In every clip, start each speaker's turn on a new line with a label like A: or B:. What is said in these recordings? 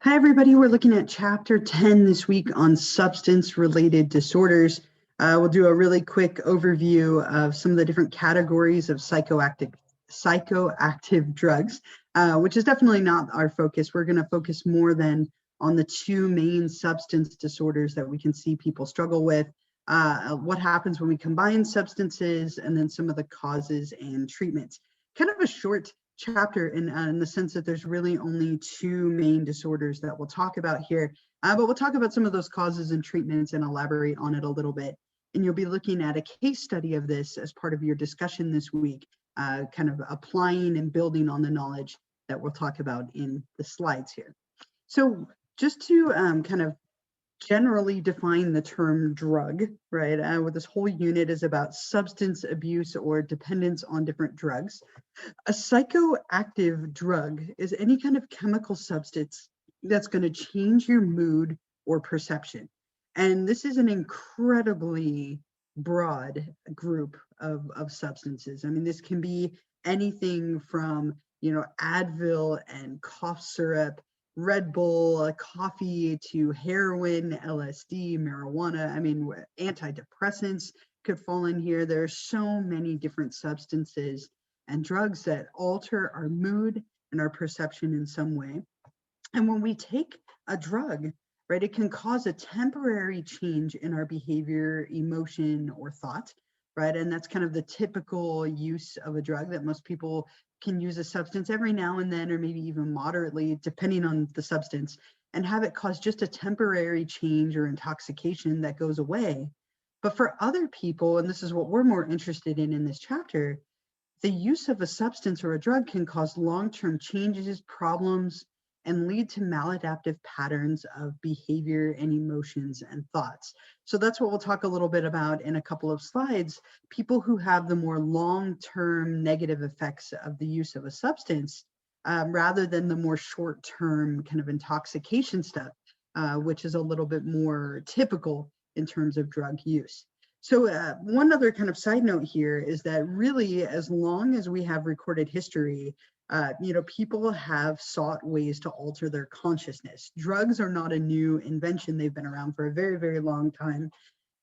A: Hi, everybody. We're looking at chapter 10 this week on substance-related disorders. We'll do a really quick overview of some of the different categories of psychoactive drugs, which is definitely not our focus. We're going to focus more than on the two main substance disorders that we can see people struggle with, what happens when we combine substances, and then some of the causes and treatments. Kind of a short chapter in the sense that there's really only two main disorders that we'll talk about here, but we'll talk about some of those causes and treatments and elaborate on it a little bit. And you'll be looking at a case study of this as part of your discussion this week, kind of applying and building on the knowledge that we'll talk about in the slides here. So just to kind of generally define the term drug, right? What this whole unit is about substance abuse or dependence on different drugs. A psychoactive drug is any kind of chemical substance that's going to change your mood or perception. And this is an incredibly broad group of substances. I mean, this can be anything from, Advil and cough syrup, Red Bull, coffee, to heroin, LSD, marijuana. I mean, antidepressants could fall in here. There are so many different substances and drugs that alter our mood and our perception in some way. And when we take a drug, right, it can cause a temporary change in our behavior, emotion, or thought, right? And that's kind of the typical use of a drug, that most people can use a substance every now and then, or maybe even moderately, depending on the substance, and have it cause just a temporary change or intoxication that goes away. But for other people, and this is what we're more interested in this chapter, the use of a substance or a drug can cause long-term changes, problems, and lead to maladaptive patterns of behavior and emotions and thoughts. So that's what we'll talk a little bit about in a couple of slides. People who have the more long-term negative effects of the use of a substance, rather than the more short-term kind of intoxication stuff, which is a little bit more typical in terms of drug use. So one other kind of side note here is that really, as long as we have recorded history, people have sought ways to alter their consciousness. Drugs are not a new invention. They've been around for a very, very long time.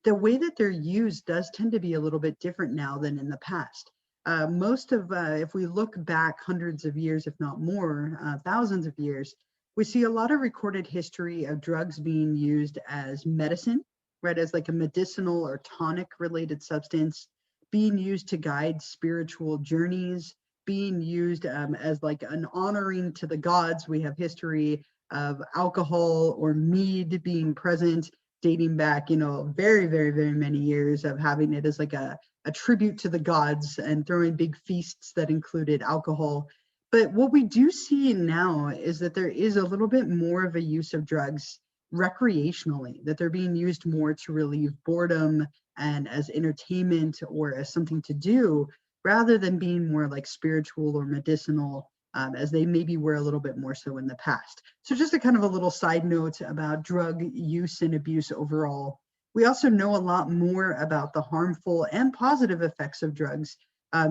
A: The way that they're used does tend to be a little bit different now than in the past. If we look back hundreds of years, if not more, thousands of years, we see a lot of recorded history of drugs being used as medicine, right, as like a medicinal or tonic related substance, being used to guide spiritual journeys, being used as like an honoring to the gods. We have history of alcohol or mead being present, dating back, very, very, very many years, of having it as like a tribute to the gods and throwing big feasts that included alcohol. But what we do see now is that there is a little bit more of a use of drugs recreationally, that they're being used more to relieve boredom and as entertainment or as something to do, rather than being more like spiritual or medicinal, as they maybe were a little bit more so in the past. So just a kind of a little side note about drug use and abuse overall. We also know a lot more about the harmful and positive effects of drugs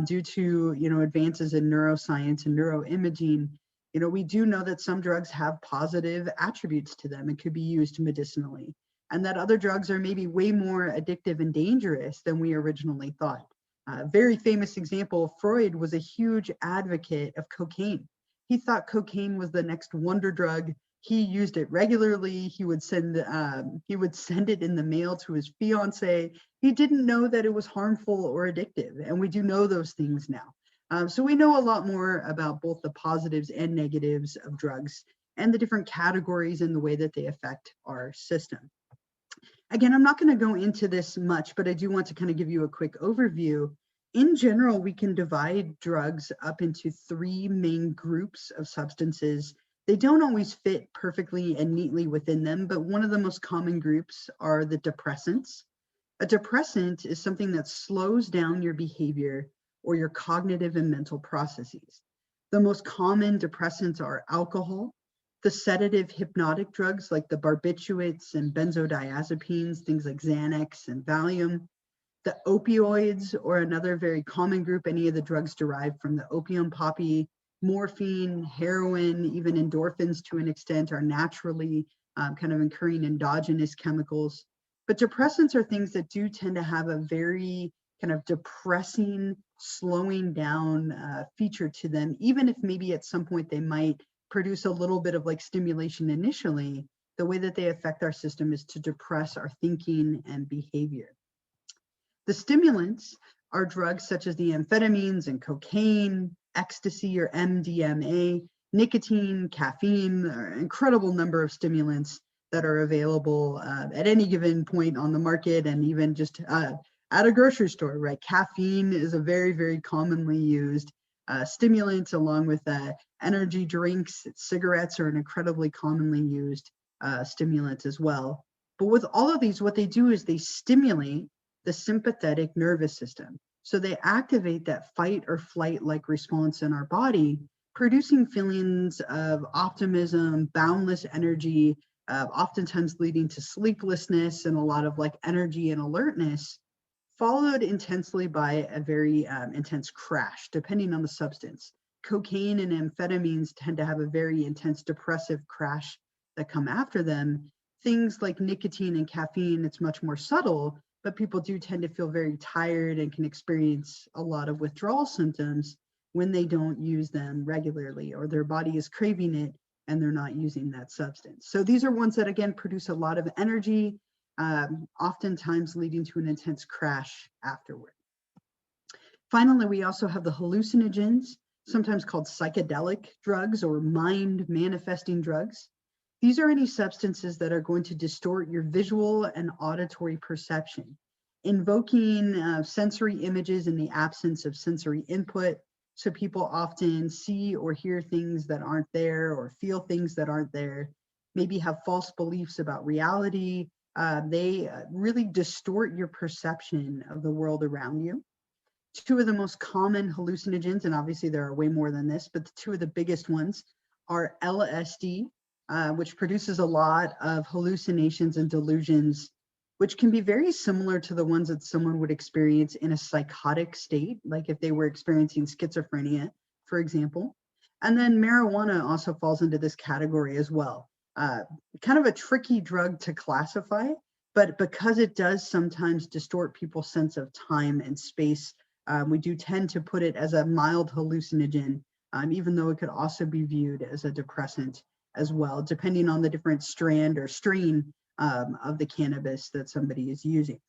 A: due to advances in neuroscience and neuroimaging. We do know that some drugs have positive attributes to them and could be used medicinally, and that other drugs are maybe way more addictive and dangerous than we originally thought. Very famous example, Freud was a huge advocate of cocaine. He thought cocaine was the next wonder drug. He used it regularly. He would send it in the mail to his fiance. He didn't know that it was harmful or addictive, and we do know those things now. So we know a lot more about both the positives and negatives of drugs and the different categories and the way that they affect our system. Again, I'm not going to go into this much, but I do want to kind of give you a quick overview. In general, we can divide drugs up into three main groups of substances. They don't always fit perfectly and neatly within them, but one of the most common groups are the depressants. A depressant is something that slows down your behavior or your cognitive and mental processes. The most common depressants are alcohol, the sedative hypnotic drugs like the barbiturates and benzodiazepines, things like Xanax and Valium, the opioids, or another very common group, any of the drugs derived from the opium poppy, Morphine, heroin, even endorphins to an extent are naturally kind of occurring endogenous chemicals. But depressants are things that do tend to have a very kind of depressing, slowing down feature to them, even if maybe at some point they might produce a little bit of like stimulation initially. The way that they affect our system is to depress our thinking and behavior. The stimulants are drugs such as the amphetamines and cocaine, ecstasy or MDMA, nicotine, caffeine, an incredible number of stimulants that are available at any given point on the market, and even just at a grocery store, right? Caffeine is a very, very commonly used stimulant, along with energy drinks. Cigarettes are an incredibly commonly used stimulant as well. But with all of these, what they do is they stimulate the sympathetic nervous system. So they activate that fight or flight like response in our body, producing feelings of optimism, boundless energy, oftentimes leading to sleeplessness and a lot of like energy and alertness, followed intensely by a very intense crash, depending on the substance. Cocaine and amphetamines tend to have a very intense depressive crash that come after them. Things like nicotine and caffeine, it's much more subtle, but people do tend to feel very tired and can experience a lot of withdrawal symptoms when they don't use them regularly, or their body is craving it and they're not using that substance. So these are ones that, again, produce a lot of energy, oftentimes leading to an intense crash afterward. Finally, we also have the hallucinogens, sometimes called psychedelic drugs or mind manifesting drugs. These are any substances that are going to distort your visual and auditory perception, invoking sensory images in the absence of sensory input. So people often see or hear things that aren't there, or feel things that aren't there, maybe have false beliefs about reality. They really distort your perception of the world around you. Two of the most common hallucinogens, and obviously there are way more than this, but the two of the biggest ones are LSD, which produces a lot of hallucinations and delusions, which can be very similar to the ones that someone would experience in a psychotic state, like if they were experiencing schizophrenia, for example. And then marijuana also falls into this category as well. Kind of a tricky drug to classify, but because it does sometimes distort people's sense of time and space, we do tend to put it as a mild hallucinogen, even though it could also be viewed as a depressant as well, depending on the different strand or strain of the cannabis that somebody is using.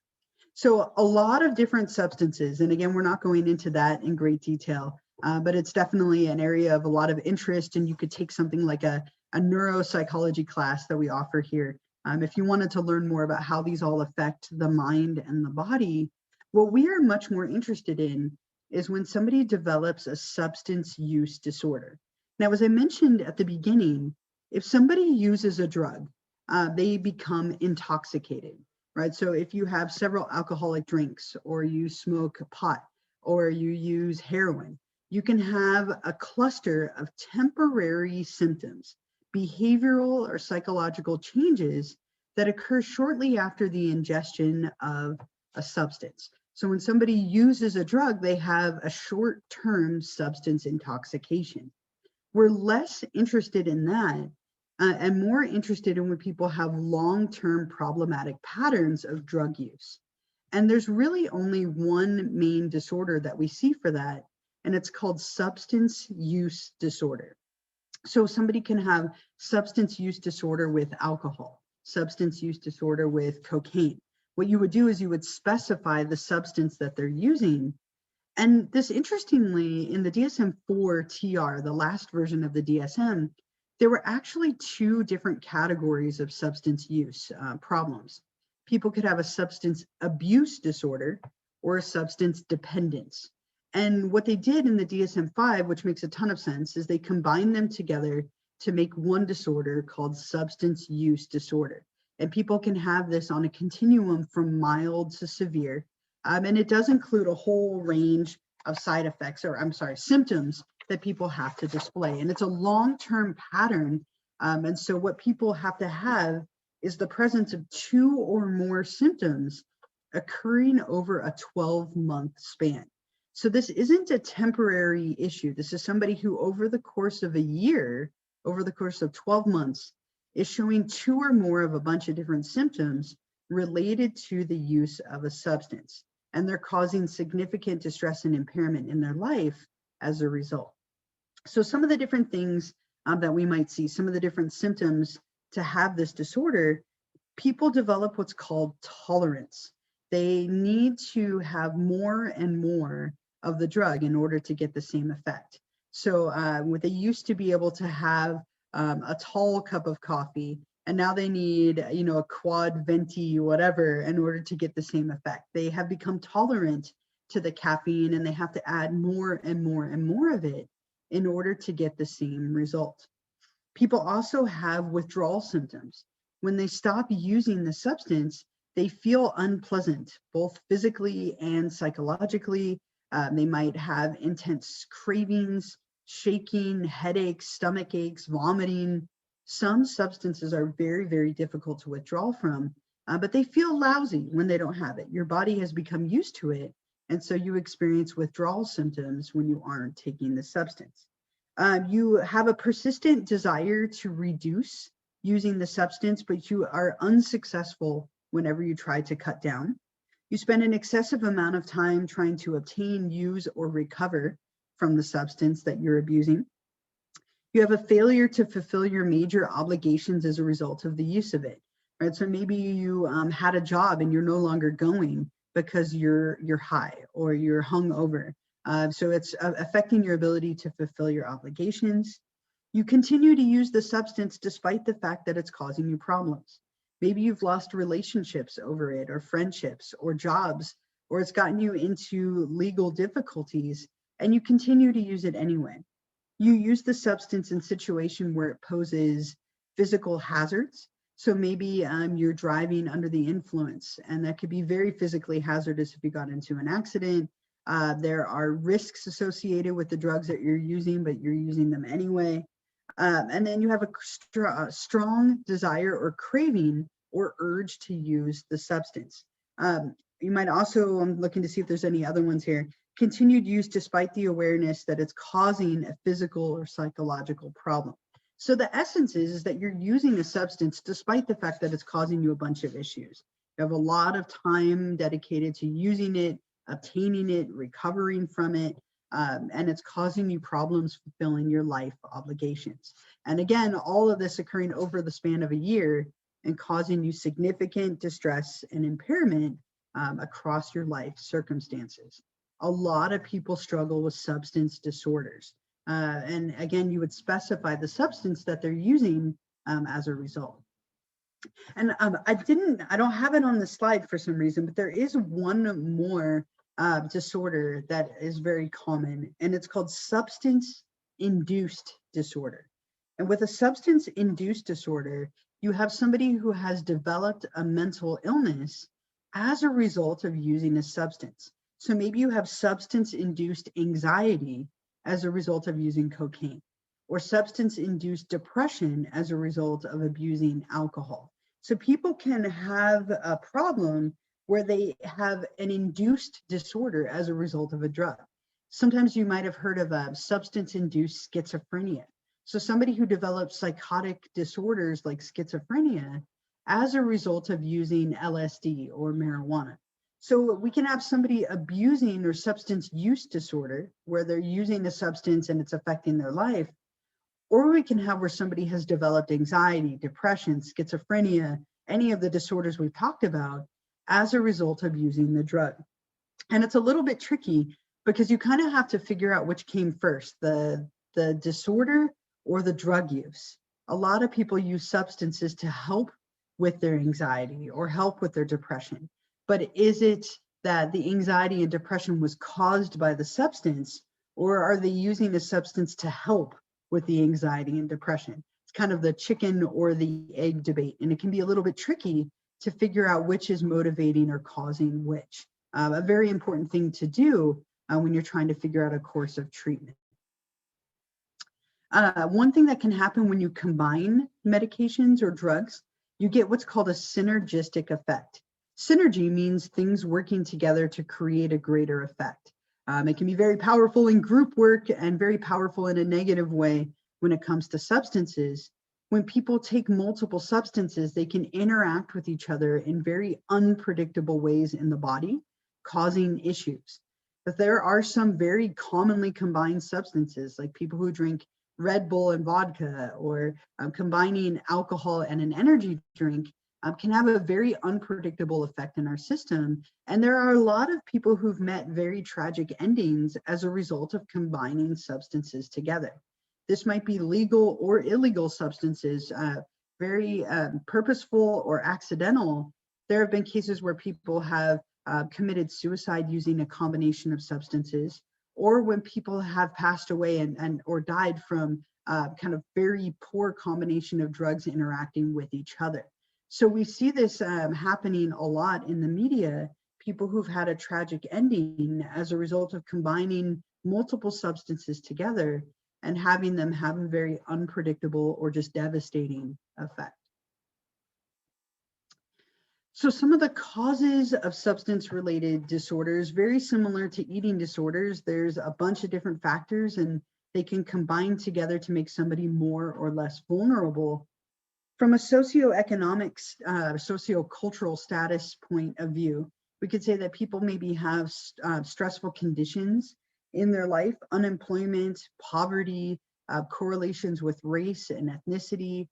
A: So a lot of different substances, and again, we're not going into that in great detail, but it's definitely an area of a lot of interest, and you could take something like a neuropsychology class that we offer here. If you wanted to learn more about how these all affect the mind and the body, what we are much more interested in is when somebody develops a substance use disorder. Now, as I mentioned at the beginning, if somebody uses a drug, they become intoxicated, right? So if you have several alcoholic drinks, or you smoke pot, or you use heroin, you can have a cluster of temporary symptoms, behavioral or psychological changes that occur shortly after the ingestion of a substance. So when somebody uses a drug, they have a short-term substance intoxication. We're less interested in that and more interested in when people have long-term problematic patterns of drug use. And there's really only one main disorder that we see for that, and it's called substance use disorder. So somebody can have substance use disorder with alcohol, substance use disorder with cocaine. What you would do is you would specify the substance that they're using. And this, interestingly, in the DSM-4 TR, the last version of the DSM, there were actually two different categories of substance use problems. People could have a substance abuse disorder or a substance dependence. And what they did in the DSM-5, which makes a ton of sense, is they combined them together to make one disorder called substance use disorder. And people can have this on a continuum from mild to severe. And it does include a whole range of side effects, or symptoms that people have to display. And it's a long-term pattern. And so what people have to have is the presence of two or more symptoms occurring over a 12-month span. So this isn't a temporary issue. This is somebody who over the course of a year, over the course of 12 months, is showing 2 or more of a bunch of different symptoms related to the use of a substance. And they're causing significant distress and impairment in their life as a result. So some of the different things that we might see, some of the different symptoms to have this disorder, people develop what's called tolerance. They need to have more and more of the drug in order to get the same effect. So they used to be able to have a tall cup of coffee, and now they need, a quad venti, whatever, in order to get the same effect. They have become tolerant to the caffeine, and they have to add more and more and more of it in order to get the same result. People also have withdrawal symptoms. When they stop using the substance, they feel unpleasant, both physically and psychologically. They might have intense cravings, shaking, headaches, stomach aches, vomiting. Some substances are very, very difficult to withdraw from, but they feel lousy when they don't have it. Your body has become used to it, and so you experience withdrawal symptoms when you aren't taking the substance. You have a persistent desire to reduce using the substance, but you are unsuccessful whenever you try to cut down. You spend an excessive amount of time trying to obtain, use, or recover from the substance that you're abusing. You have a failure to fulfill your major obligations as a result of the use of it, right? So maybe you had a job and you're no longer going because you're high or you're hungover. So it's affecting your ability to fulfill your obligations. You continue to use the substance despite the fact that it's causing you problems. Maybe you've lost relationships over it, or friendships, or jobs, or it's gotten you into legal difficulties, and you continue to use it anyway. You use the substance in situations where it poses physical hazards. So maybe you're driving under the influence, and that could be very physically hazardous if you got into an accident. There are risks associated with the drugs that you're using, but you're using them anyway. And then you have a strong desire or craving or urge to use the substance. You might also, I'm looking to see if there's any other ones here, continued use despite the awareness that it's causing a physical or psychological problem. So the essence is that you're using a substance despite the fact that it's causing you a bunch of issues. You have a lot of time dedicated to using it, obtaining it, recovering from it, and it's causing you problems fulfilling your life obligations. And again, all of this occurring over the span of a year and causing you significant distress and impairment across your life circumstances. A lot of people struggle with substance disorders. And again, you would specify the substance that they're using as a result. And I don't have it on the slide for some reason, but there is one more disorder that is very common, and it's called substance-induced disorder. And with a substance-induced disorder, you have somebody who has developed a mental illness as a result of using a substance. So maybe you have substance-induced anxiety as a result of using cocaine, or substance-induced depression as a result of abusing alcohol. So people can have a problem where they have an induced disorder as a result of a drug. Sometimes you might have heard of substance-induced schizophrenia. So somebody who develops psychotic disorders like schizophrenia as a result of using LSD or marijuana. So we can have somebody abusing or substance use disorder where they're using a substance and it's affecting their life, or we can have where somebody has developed anxiety, depression, schizophrenia, any of the disorders we've talked about as a result of using the drug. And it's a little bit tricky because you kind of have to figure out which came first, the disorder or the drug use. A lot of people use substances to help with their anxiety or help with their depression. But is it that the anxiety and depression was caused by the substance, or are they using the substance to help with the anxiety and depression? It's kind of the chicken or the egg debate, and it can be a little bit tricky to figure out which is motivating or causing which. A very important thing to do when you're trying to figure out a course of treatment. One thing that can happen when you combine medications or drugs, you get what's called a synergistic effect. Synergy means things working together to create a greater effect. It can be very powerful in group work and very powerful in a negative way when it comes to substances. When people take multiple substances, they can interact with each other in very unpredictable ways in the body, causing issues. But there are some very commonly combined substances, like people who drink Red Bull and vodka, or combining alcohol and an energy drink, can have a very unpredictable effect in our system. And there are a lot of people who've met very tragic endings as a result of combining substances together. This might be legal or illegal substances, very purposeful or accidental. There have been cases where people have committed suicide using a combination of substances, or when people have passed away and or died from kind of very poor combination of drugs interacting with each other. So we see this happening a lot in the media, people who've had a tragic ending as a result of combining multiple substances together and having them have a very unpredictable or just devastating effect. So some of the causes of substance-related disorders, very similar to eating disorders, there's a bunch of different factors and they can combine together to make somebody more or less vulnerable. From a socioeconomic, sociocultural status point of view, we could say that people maybe have stressful conditions in their life, unemployment, poverty, correlations with race and ethnicity,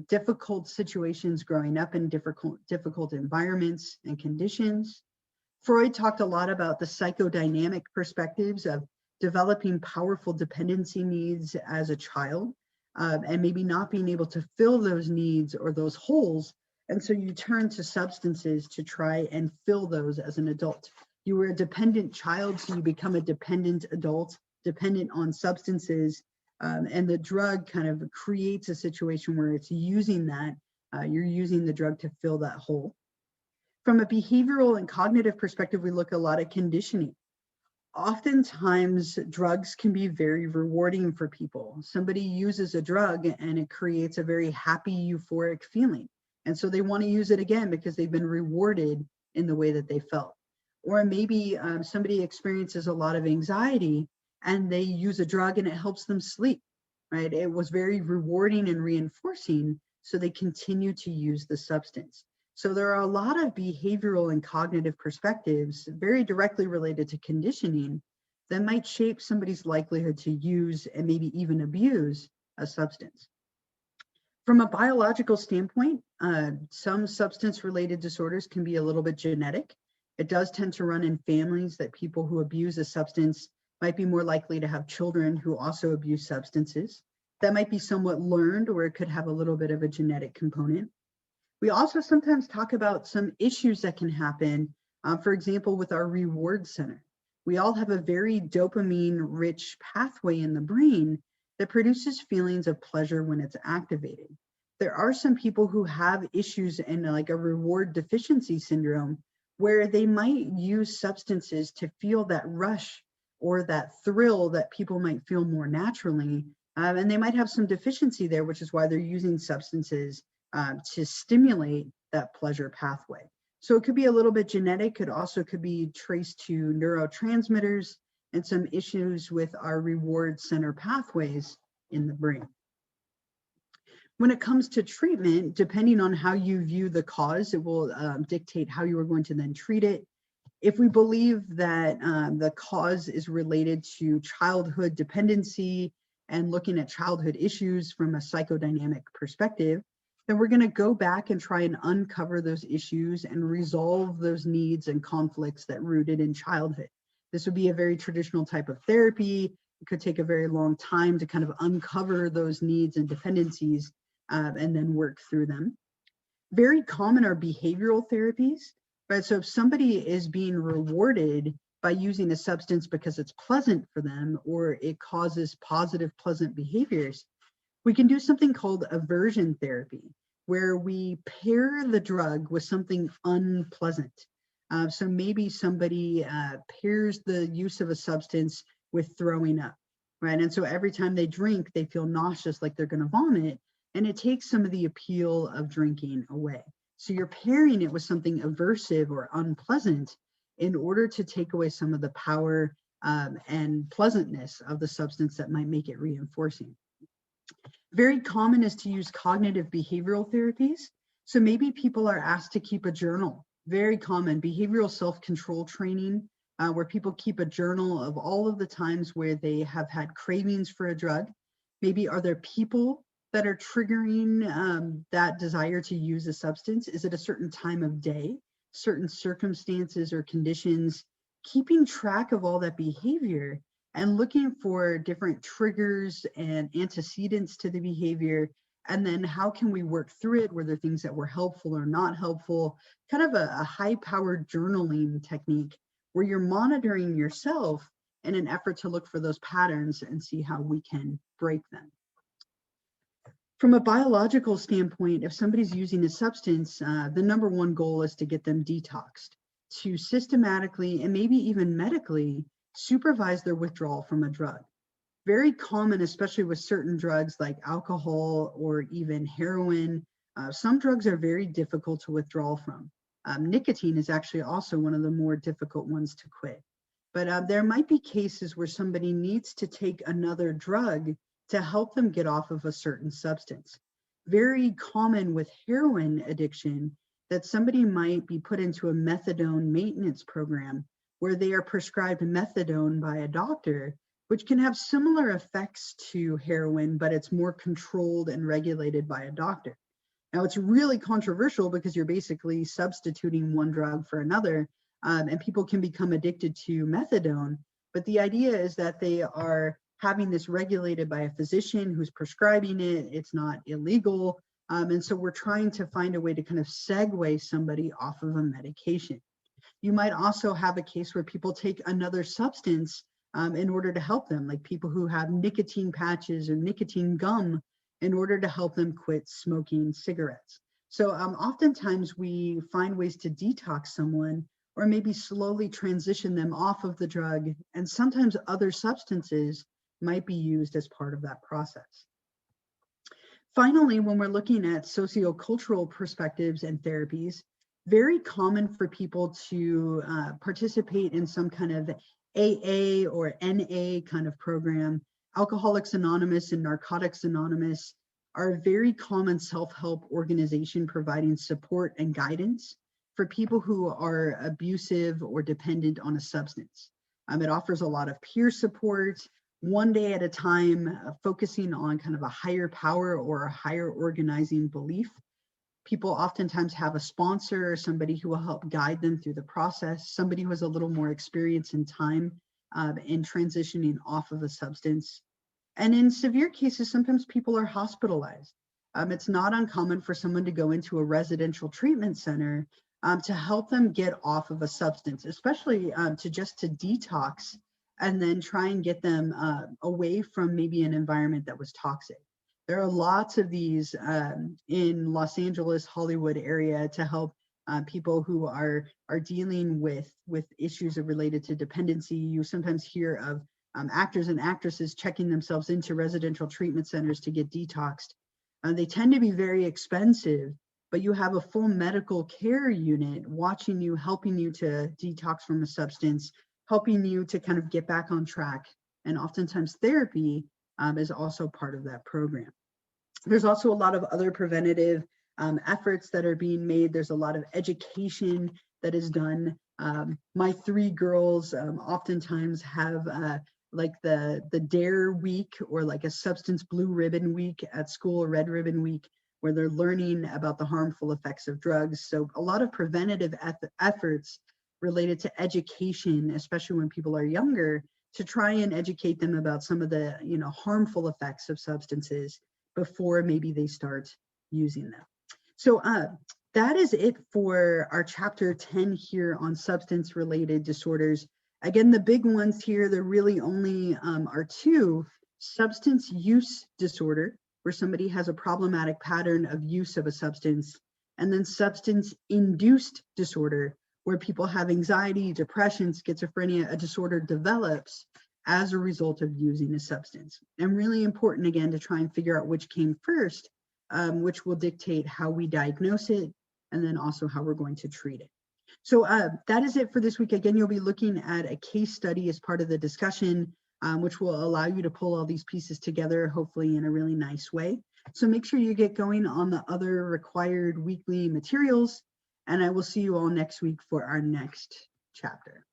A: difficult situations growing up in difficult environments and conditions. Freud talked a lot about the psychodynamic perspectives of developing powerful dependency needs as a child, and maybe not being able to fill those needs or those holes. And so you turn to substances to try and fill those as an adult. You were a dependent child, so you become a dependent adult, dependent on substances. And the drug kind of creates a situation where it's using that, you're using the drug to fill that hole. From a behavioral and cognitive perspective, we look a lot at conditioning. Oftentimes, drugs can be very rewarding for people. Somebody uses a drug and it creates a very happy, euphoric feeling. And so they want to use it again because they've been rewarded in the way that they felt. Or maybe somebody experiences a lot of anxiety and they use a drug and it helps them sleep, right? It was very rewarding and reinforcing, so they continue to use the substance. So there are a lot of behavioral and cognitive perspectives very directly related to conditioning that might shape somebody's likelihood to use and maybe even abuse a substance. From a biological standpoint, some substance-related disorders can be a little bit genetic. It does tend to run in families that people who abuse a substance might be more likely to have children who also abuse substances. That might be somewhat learned, or it could have a little bit of a genetic component. We also sometimes talk about some issues that can happen, for example, with our reward center. We all have a very dopamine-rich pathway in the brain that produces feelings of pleasure when it's activated. There are some people who have issues in like a reward deficiency syndrome where they might use substances to feel that rush or that thrill that people might feel more naturally. And they might have some deficiency there, which is why they're using substances to stimulate that pleasure pathway. So it could be a little bit genetic. It also could be traced to neurotransmitters and some issues with our reward center pathways in the brain. When it comes to treatment, depending on how you view the cause, it will dictate how you are going to then treat it. If we believe that the cause is related to childhood dependency and looking at childhood issues from a psychodynamic perspective, then we're going to go back and try and uncover those issues and resolve those needs and conflicts that rooted in childhood. This would be a very traditional type of therapy. It could take a very long time to kind of uncover those needs and dependencies and then work through them. Very common are behavioral therapies, right? So if somebody is being rewarded by using a substance because it's pleasant for them or it causes positive, pleasant behaviors, we can do something called aversion therapy, where we pair the drug with something unpleasant. So maybe somebody pairs the use of a substance with throwing up, right? And so every time they drink, they feel nauseous, like they're going to vomit, and it takes some of the appeal of drinking away. So you're pairing it with something aversive or unpleasant, in order to take away some of the power and pleasantness of the substance that might make it reinforcing. Very common is to use cognitive behavioral therapies. So maybe people are asked to keep a journal. Very common behavioral self-control training, where people keep a journal of all of the times where they have had cravings for a drug. Maybe are there people that are triggering that desire to use a substance? Is it a certain time of day, certain circumstances or conditions? Keeping track of all that behavior and looking for different triggers and antecedents to the behavior, and then how can we work through it? Were there things that were helpful or not helpful? Kind of a high-powered journaling technique where you're monitoring yourself in an effort to look for those patterns and see how we can break them. From a biological standpoint, if somebody's using a substance, the number one goal is to get them detoxed, to systematically and maybe even medically supervise their withdrawal from a drug. Very common, especially with certain drugs like alcohol or even heroin. Some drugs are very difficult to withdraw from. Nicotine is actually also one of the more difficult ones to quit. But there might be cases where somebody needs to take another drug to help them get off of a certain substance. Very common with heroin addiction that somebody might be put into a methadone maintenance program where they are prescribed methadone by a doctor, which can have similar effects to heroin, but it's more controlled and regulated by a doctor. Now, it's really controversial because you're basically substituting one drug for another, and people can become addicted to methadone. But the idea is that they are having this regulated by a physician who's prescribing it. It's not illegal. And so we're trying to find a way to kind of segue somebody off of a medication. You might also have a case where people take another substance in order to help them, like people who have nicotine patches or nicotine gum in order to help them quit smoking cigarettes. So oftentimes we find ways to detox someone or maybe slowly transition them off of the drug, and sometimes other substances might be used as part of that process. Finally, when we're looking at sociocultural perspectives and therapies, very common for people to participate in some kind of AA or NA kind of program. Alcoholics Anonymous and Narcotics Anonymous are a very common self-help organization providing support and guidance for people who are abusive or dependent on a substance. It offers a lot of peer support, one day at a time, focusing on kind of a higher power or a higher organizing belief. People oftentimes have a sponsor, somebody who will help guide them through the process, somebody who has a little more experience in time in transitioning off of a substance. And in severe cases, sometimes people are hospitalized. It's not uncommon for someone to go into a residential treatment center to help them get off of a substance, especially to detox and then try and get them away from maybe an environment that was toxic. There are lots of these in Los Angeles, Hollywood area to help people who are dealing with issues related to dependency. You sometimes hear of actors and actresses checking themselves into residential treatment centers to get detoxed. They tend to be very expensive, but you have a full medical care unit watching you, helping you to detox from a substance, helping you to kind of get back on track. And oftentimes therapy is also part of that program. There's also a lot of other preventative efforts that are being made. There's a lot of education that is done. My three girls oftentimes have like the DARE week or like a substance blue ribbon week at school, or red ribbon week, where they're learning about the harmful effects of drugs. So a lot of preventative efforts related to education, especially when people are younger, to try and educate them about some of the harmful effects of substances before maybe they start using them. So that is it for our chapter 10 here on substance related disorders. Again, the big ones here, there really only are two: substance use disorder, where somebody has a problematic pattern of use of a substance, and then substance induced disorder, where people have anxiety, depression, schizophrenia. A disorder develops as a result of using a substance. And really important, again, to try and figure out which came first, which will dictate how we diagnose it, and then also how we're going to treat it. So that is it for this week. Again, you'll be looking at a case study as part of the discussion, which will allow you to pull all these pieces together, hopefully in a really nice way. So make sure you get going on the other required weekly materials, and I will see you all next week for our next chapter.